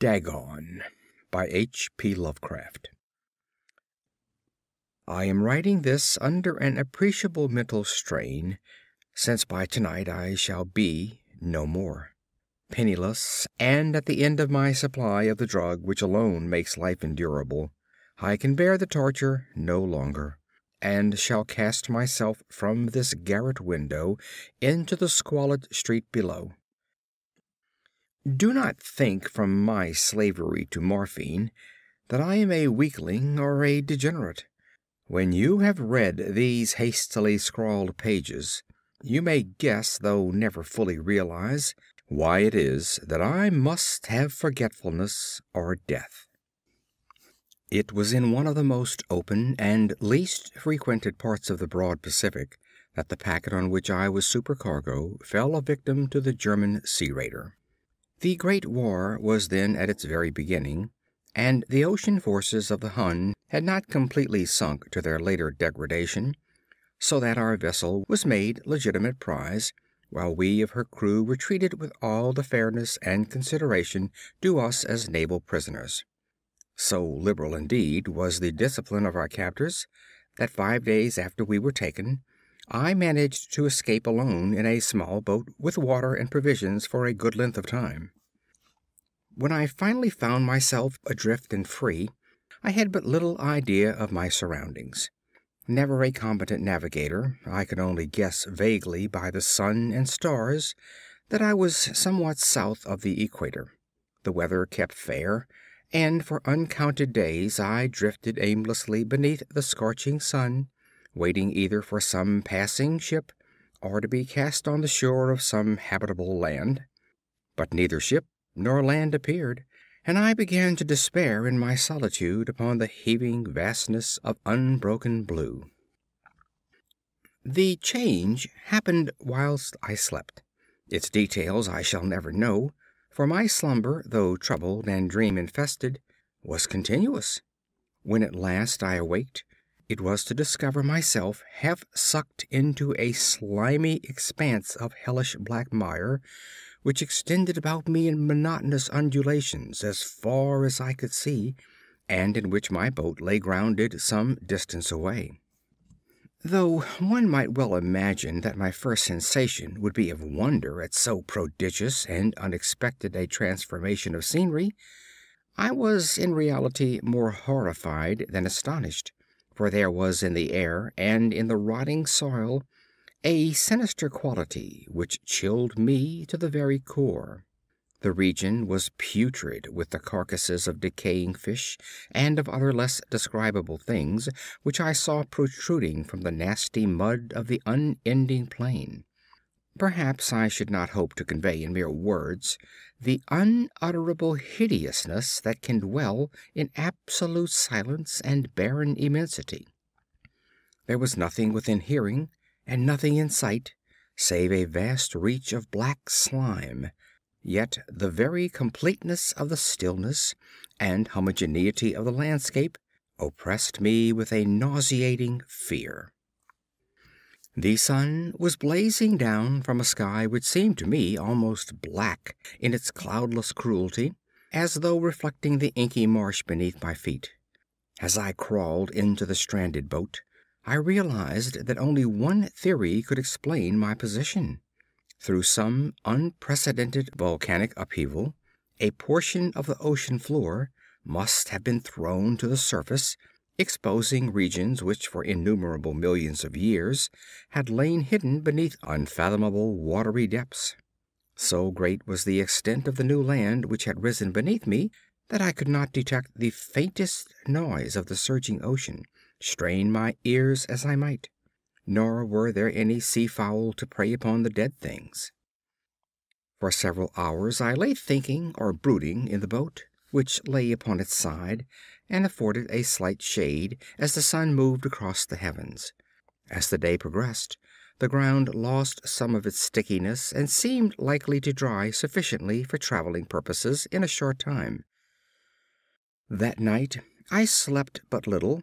Dagon by H.P. Lovecraft. I am writing this under an appreciable mental strain, since by tonight I shall be no more. Penniless, and at the end of my supply of the drug which alone makes life endurable, I can bear the torture no longer, and shall cast myself from this garret window into the squalid street below. Do not think from my slavery to morphine that I am a weakling or a degenerate. When you have read these hastily scrawled pages, you may guess, though never fully realize, why it is that I must have forgetfulness or death. It was in one of the most open and least frequented parts of the broad Pacific that the packet on which I was supercargo fell a victim to the German sea raider. The Great War was then at its very beginning, and the ocean forces of the Hun had not completely sunk to their later degradation, so that our vessel was made legitimate prize, while we of her crew were treated with all the fairness and consideration due us as naval prisoners. So liberal indeed was the discipline of our captors, that 5 days after we were taken, I managed to escape alone in a small boat with water and provisions for a good length of time. When I finally found myself adrift and free, I had but little idea of my surroundings. Never a competent navigator, I could only guess vaguely by the sun and stars that I was somewhat south of the equator. The weather kept fair, and for uncounted days I drifted aimlessly beneath the scorching sun, waiting either for some passing ship or to be cast on the shore of some habitable land. But neither ship nor land appeared, and I began to despair in my solitude upon the heaving vastness of unbroken blue. The change happened whilst I slept. Its details I shall never know, for my slumber, though troubled and dream-infested, was continuous. When at last I awaked, it was to discover myself half sucked into a slimy expanse of hellish black mire, which extended about me in monotonous undulations as far as I could see, and in which my boat lay grounded some distance away. Though one might well imagine that my first sensation would be of wonder at so prodigious and unexpected a transformation of scenery, I was in reality more horrified than astonished, for there was in the air and in the rotting soil a sinister quality which chilled me to the very core. The region was putrid with the carcasses of decaying fish and of other less describable things which I saw protruding from the nasty mud of the unending plain. Perhaps I should not hope to convey in mere words the unutterable hideousness that can dwell in absolute silence and barren immensity. There was nothing within hearing, and nothing in sight, save a vast reach of black slime. Yet the very completeness of the stillness and homogeneity of the landscape oppressed me with a nauseating fear. The sun was blazing down from a sky which seemed to me almost black in its cloudless cruelty, as though reflecting the inky marsh beneath my feet. As I crawled into the stranded boat, I realized that only one theory could explain my position. Through some unprecedented volcanic upheaval, a portion of the ocean floor must have been thrown to the surface, exposing regions which for innumerable millions of years had lain hidden beneath unfathomable watery depths. So great was the extent of the new land which had risen beneath me that I could not detect the faintest noise of the surging ocean, strain my ears as I might. Nor were there any seafowl to prey upon the dead things. For several hours I lay thinking or brooding in the boat, which lay upon its side and afforded a slight shade as the sun moved across the heavens. As the day progressed, the ground lost some of its stickiness and seemed likely to dry sufficiently for traveling purposes in a short time. That night I slept but little,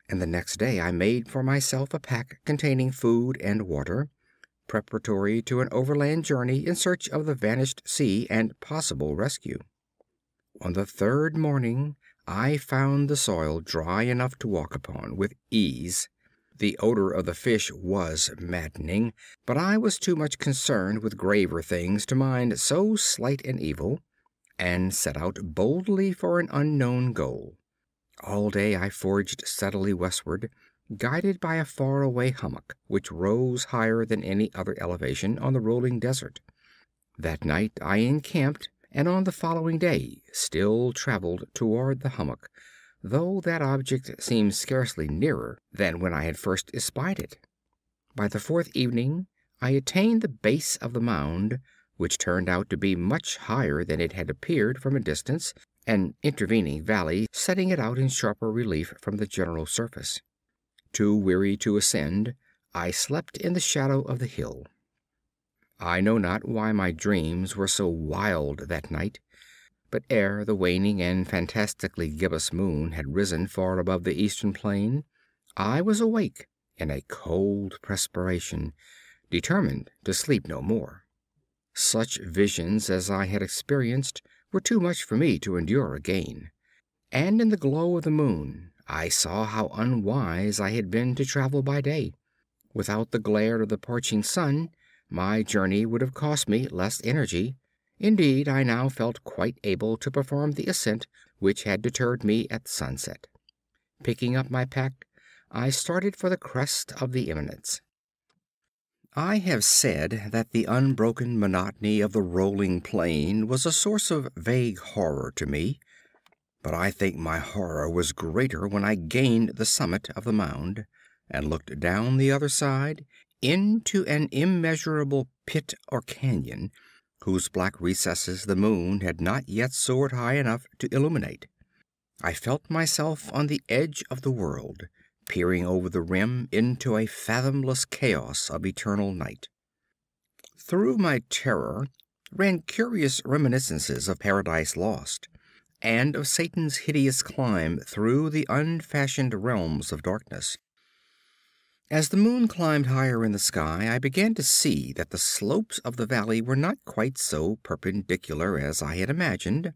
and the next day I made for myself a pack containing food and water, preparatory to an overland journey in search of the vanished sea and possible rescue. On the third morning I found the soil dry enough to walk upon with ease. The odor of the fish was maddening, but I was too much concerned with graver things to mind so slight an evil, and set out boldly for an unknown goal. All day I forged steadily westward, guided by a far-away hummock which rose higher than any other elevation on the rolling desert. That night I encamped, and on the following day still traveled toward the hummock, though that object seemed scarcely nearer than when I had first espied it. By the fourth evening I attained the base of the mound, which turned out to be much higher than it had appeared from a distance, an intervening valley setting it out in sharper relief from the general surface. Too weary to ascend, I slept in the shadow of the hill. I know not why my dreams were so wild that night, but ere the waning and fantastically gibbous moon had risen far above the eastern plain, I was awake in a cold perspiration, determined to sleep no more. Such visions as I had experienced were too much for me to endure again, and in the glow of the moon I saw how unwise I had been to travel by day. Without the glare of the parching sun, my journey would have cost me less energy. Indeed, I now felt quite able to perform the ascent which had deterred me at sunset. Picking up my pack, I started for the crest of the eminence. I have said that the unbroken monotony of the rolling plain was a source of vague horror to me, but I think my horror was greater when I gained the summit of the mound and looked down the other side into an immeasurable pit or canyon whose black recesses the moon had not yet soared high enough to illuminate. I felt myself on the edge of the world, peering over the rim into a fathomless chaos of eternal night. Through my terror ran curious reminiscences of Paradise Lost, and of Satan's hideous climb through the unfashioned realms of darkness. As the moon climbed higher in the sky, I began to see that the slopes of the valley were not quite so perpendicular as I had imagined.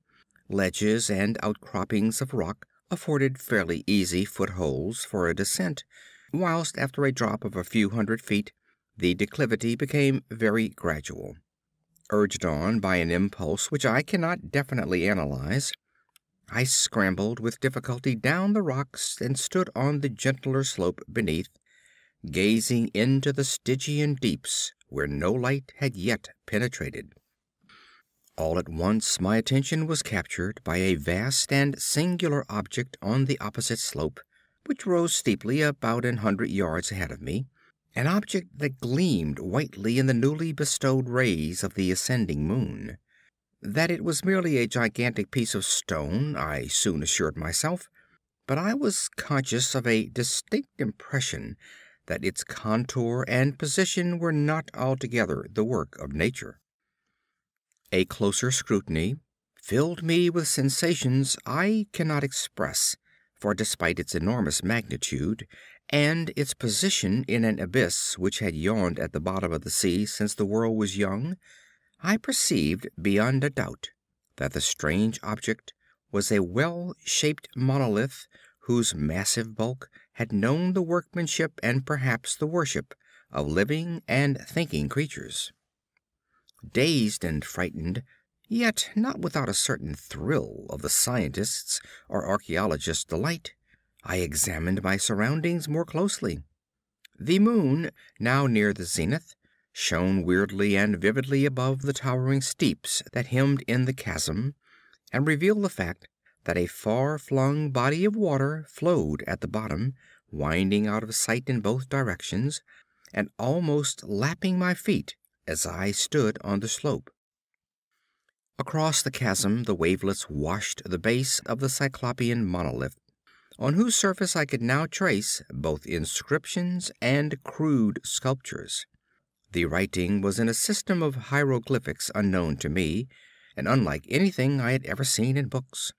Ledges and outcroppings of rock afforded fairly easy footholds for a descent, whilst after a drop of a few hundred feet the declivity became very gradual. Urged on by an impulse which I cannot definitely analyze, I scrambled with difficulty down the rocks and stood on the gentler slope beneath, gazing into the Stygian deeps where no light had yet penetrated. All at once my attention was captured by a vast and singular object on the opposite slope, which rose steeply about 100 yards ahead of me, an object that gleamed whitely in the newly bestowed rays of the ascending moon. That it was merely a gigantic piece of stone I soon assured myself, but I was conscious of a distinct impression that its contour and position were not altogether the work of nature. A closer scrutiny filled me with sensations I cannot express, for despite its enormous magnitude and its position in an abyss which had yawned at the bottom of the sea since the world was young, I perceived beyond a doubt that the strange object was a well-shaped monolith whose massive bulk had known the workmanship and perhaps the worship of living and thinking creatures. Dazed and frightened, yet not without a certain thrill of the scientist's or archaeologist's delight, I examined my surroundings more closely. The moon, now near the zenith, shone weirdly and vividly above the towering steeps that hemmed in the chasm, and revealed the fact that a far-flung body of water flowed at the bottom, winding out of sight in both directions, and almost lapping my feet as I stood on the slope. Across the chasm the wavelets washed the base of the cyclopean monolith, on whose surface I could now trace both inscriptions and crude sculptures. The writing was in a system of hieroglyphics unknown to me, and unlike anything I had ever seen in books,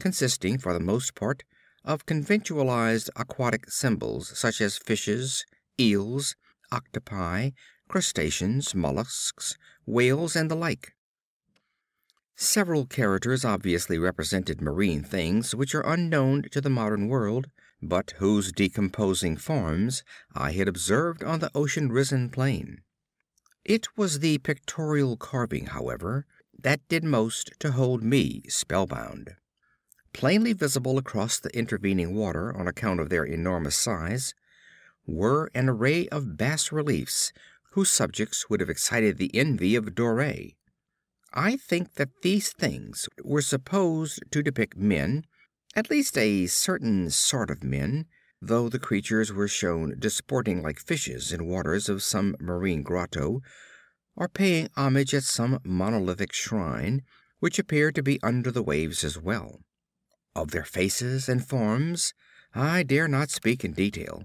consisting for the most part of conventionalized aquatic symbols such as fishes, eels, octopi, crustaceans, mollusks, whales, and the like. Several characters obviously represented marine things which are unknown to the modern world, but whose decomposing forms I had observed on the ocean-risen plain. It was the pictorial carving, however, that did most to hold me spellbound. Plainly visible across the intervening water on account of their enormous size, were an array of bas-reliefs whose subjects would have excited the envy of Doré. I think that these things were supposed to depict men, at least a certain sort of men, though the creatures were shown disporting like fishes in waters of some marine grotto, or paying homage at some monolithic shrine, which appeared to be under the waves as well. Of their faces and forms I dare not speak in detail,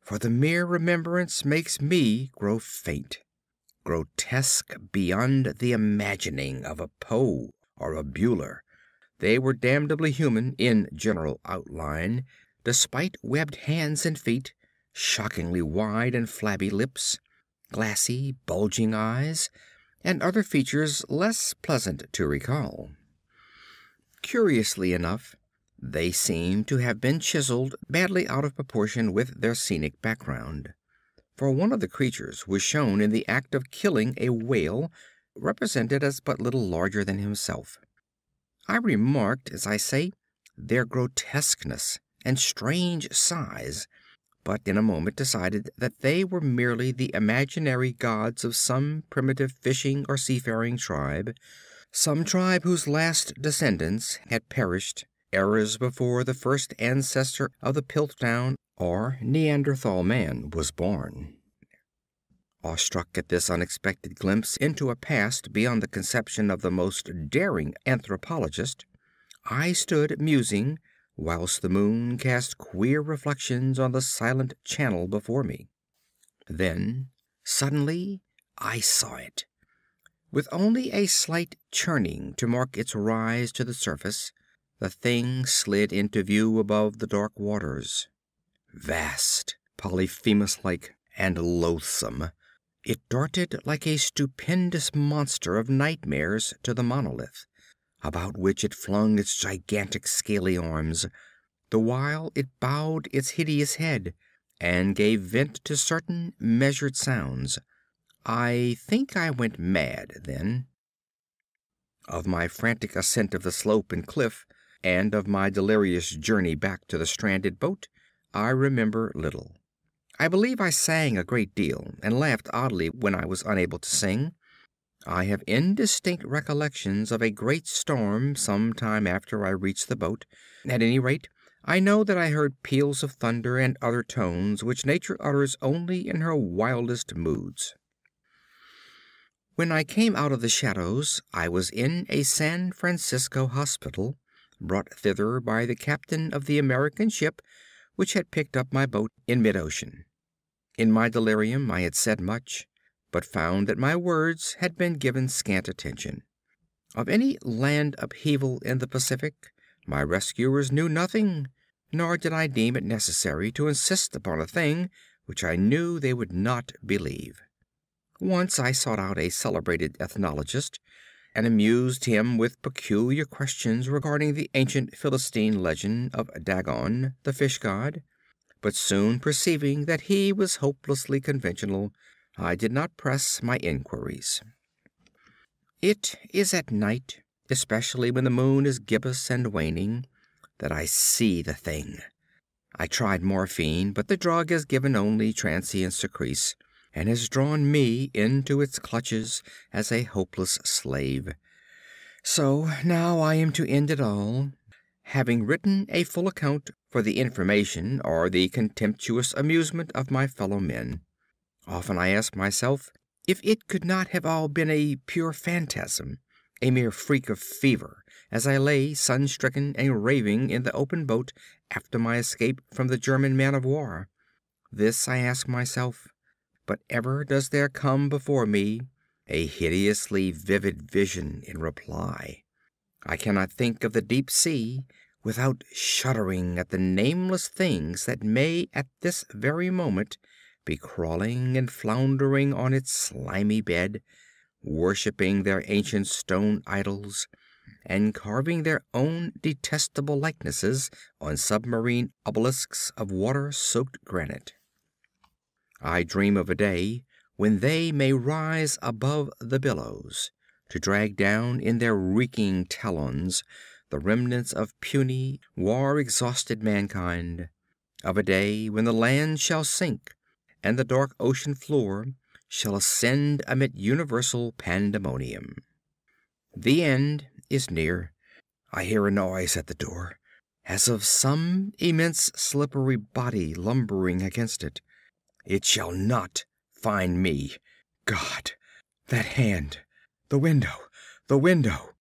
for the mere remembrance makes me grow faint. Grotesque beyond the imagining of a Poe or a Bueller, they were damnably human in general outline, despite webbed hands and feet, shockingly wide and flabby lips, glassy, bulging eyes, and other features less pleasant to recall. Curiously enough, they seem to have been chiseled badly out of proportion with their scenic background, for one of the creatures was shown in the act of killing a whale, represented as but little larger than himself. I remarked, as I say, their grotesqueness and strange size, but in a moment decided that they were merely the imaginary gods of some primitive fishing or seafaring tribe, some tribe whose last descendants had perished eras before the first ancestor of the Piltdown or Neanderthal man was born. Awestruck at this unexpected glimpse into a past beyond the conception of the most daring anthropologist, I stood musing, whilst the moon cast queer reflections on the silent channel before me. Then, suddenly, I saw it. With only a slight churning to mark its rise to the surface, the thing slid into view above the dark waters. Vast, Polyphemus-like, and loathsome, it darted like a stupendous monster of nightmares to the monolith, about which it flung its gigantic scaly arms, the while it bowed its hideous head and gave vent to certain measured sounds. I think I went mad then. Of my frantic ascent of the slope and cliff, and of my delirious journey back to the stranded boat, I remember little. I believe I sang a great deal, and laughed oddly when I was unable to sing. I have indistinct recollections of a great storm some time after I reached the boat. At any rate, I know that I heard peals of thunder and other tones which nature utters only in her wildest moods. When I came out of the shadows, I was in a San Francisco hospital, brought thither by the captain of the American ship which had picked up my boat in mid-ocean. In my delirium I had said much, but found that my words had been given scant attention. Of any land upheaval in the Pacific my rescuers knew nothing, nor did I deem it necessary to insist upon a thing which I knew they would not believe. Once I sought out a celebrated ethnologist, and amused him with peculiar questions regarding the ancient Philistine legend of Dagon, the fish god, but soon perceiving that he was hopelessly conventional, I did not press my inquiries. It is at night, especially when the moon is gibbous and waning, that I see the thing. I tried morphine, but the drug has given only transient secrece, and has drawn me into its clutches as a hopeless slave. So now I am to end it all, having written a full account for the information or the contemptuous amusement of my fellow men. Often I ask myself if it could not have all been a pure phantasm, a mere freak of fever, as I lay sun-stricken and raving in the open boat after my escape from the German man-of-war. This I ask myself, but ever does there come before me a hideously vivid vision in reply. I cannot think of the deep sea without shuddering at the nameless things that may at this very moment be crawling and floundering on its slimy bed, worshipping their ancient stone idols, and carving their own detestable likenesses on submarine obelisks of water-soaked granite. I dream of a day when they may rise above the billows, to drag down in their reeking talons the remnants of puny, war-exhausted mankind; of a day when the land shall sink, and the dark ocean floor shall ascend amid universal pandemonium. The end is near. I hear a noise at the door, as of some immense slippery body lumbering against it. It shall not find me. God! That hand! The window! The window!